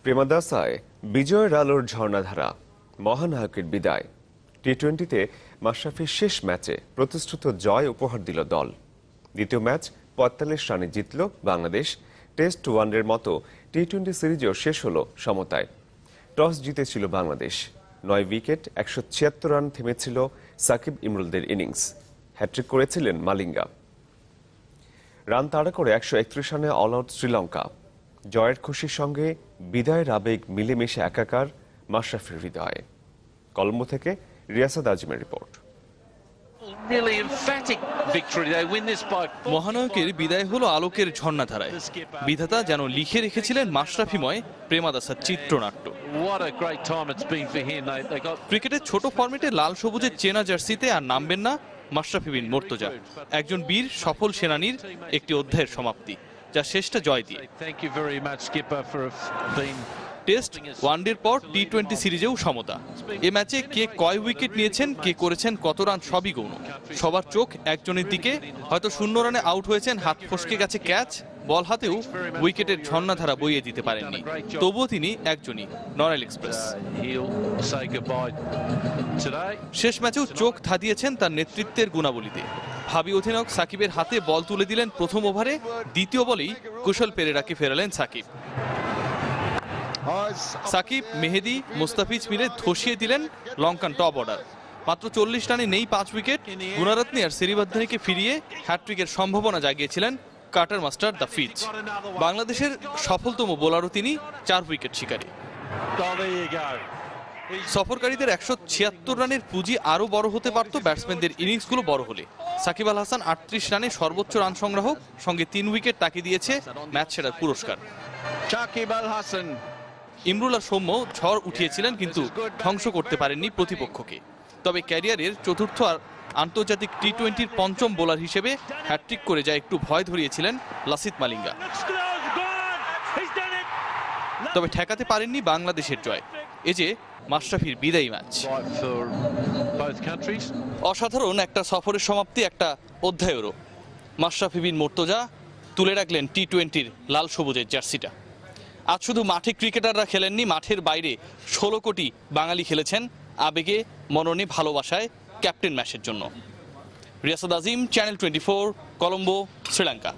প্রেমাদাসায় বিজয়ের আলোর ঝর্ণাধারা, মহানায়কের বিদায়। টি-20তে মাশরাফির শেষ ম্যাচে প্রতিশ্রুত জয় উপহার দিল দল। দ্বিতীয় ম্যাচ ৪৫ রানে জিতল বাংলাদেশ। টেস্ট ওয়ানডের মতো টি-20 সিরিজেও শেষ হল সমতায়। টস জিতেছিল বাংলাদেশ। ৯ উইকেট ১৭৬ রান থেমেছিল সাকিব ইমরুলদের ইনিংস। হ্যাট্রিক করেছিলেন মালিঙ্গা। রান তাড়া করে ১৩১ রানে অল আউট শ্রীলঙ্কা। জয়ের খুশির সঙ্গে বিদায়ের আবেগ মিলেমিশে একাকার মাশরাফির হৃদয়ে। কলম্বো থেকে রিয়াসাদ আজিমের রিপোর্ট। মহানায়কের বিদায় হলো আলোকের ঝর্ণাধারায়। বিধাতা যেন লিখে রেখেছিলেন মাশরাফিময় প্রেমাদাসার চিত্রনাট্য। ক্রিকেটের ছোট ফরম্যাটে লাল সবুজের চেনা জার্সিতে আর নামবেন না মাশরাফি বিন মুর্তজা, একজন বীর সফল সেনানীর একটি অধ্যায়ের সমাপ্তি, যা শেষটা জয় দিয়ে। টেস্ট ওয়ানডের পর টি-20 সিরিজেও সমতা। এ ম্যাচে কে কয় উইকেট নিয়েছেন, কে করেছেন কত রান, সবই গৌণ। সবার চোখ একজনের দিকে। হয়তো 0 রানে আউট হয়েছেন, হাত ফসকে গেছে ক্যাচ, বল হাতেও উইকেটের ঝর্ণাধারা বইয়ে দিতে পারেননি। তবুও তিনি একজনই, নড়াইল এক্সপ্রেস। শেষ ম্যাচেও চোখ ধাঁধিয়েছেন তার নেতৃত্বের গুণাবলীতে। ভাবী অধিনায়ক সাকিবের হাতে বল তুলে দিলেন প্রথম ওভারে। দ্বিতীয় বলেই কুশল পেরেরাকে ফেরালেন সাকিব। সাকিব, মেহেদি, মুস্তাফিজ মিলে ধসিয়ে দিলেন লঙ্কান টপ অর্ডার। মাত্র 40 রানে নেই 5 উইকেট। গুণারত্নে আর সিরিবার্ধনেকে ফিরিয়ে হ্যাট্রিকের সম্ভাবনা জাগিয়েছিলেন কার্টার মাস্টার দ্য ফিচ। বাংলাদেশের সফলতম বোলারও তিনি, 4 উইকেট শিকারী। সফরকারীদের 176 রানের পুঁজি আরও বড় হতে পারত ব্যাটসম্যানদের ইনিংসগুলো বড় হলে। সাকিব আল হাসান 38 রানে সর্বোচ্চ রান সংগ্রাহক, সঙ্গে 3 উইকেট তাকে দিয়েছে ম্যাচ সেরার পুরস্কার। ইমরুল আর সৌম্য ঝড় উঠিয়েছিলেন, কিন্তু ধ্বংস করতে পারেননি প্রতিপক্ষকে। তবে ক্যারিয়ারের চতুর্থ আর আন্তর্জাতিক টি-20-র পঞ্চম বোলার হিসেবে হ্যাট্রিক করে যা একটু ভয় ধরিয়েছিলেন লাসিথ মালিঙ্গা। তবে ঠেকাতে পারেননি বাংলাদেশের জয়। এ যে মাশরাফির বিদায়ী ম্যাচ। অসাধারণ একটা সফরের সমাপ্তি, একটা অধ্যায়েরও। মাশরাফি বিন মুর্তজা তুলে রাখলেন টি-20-র লাল সবুজের জার্সিটা। আজ শুধু মাঠে ক্রিকেটাররা খেলেননি, মাঠের বাইরে 16 কোটি বাঙালি খেলেছেন আবেগে, মননে, ভালোবাসায় ক্যাপ্টেন ম্যাচের জন্য। রিয়াসাদ আজিম, চ্যানেল 24, কলম্বো, শ্রীলঙ্কা।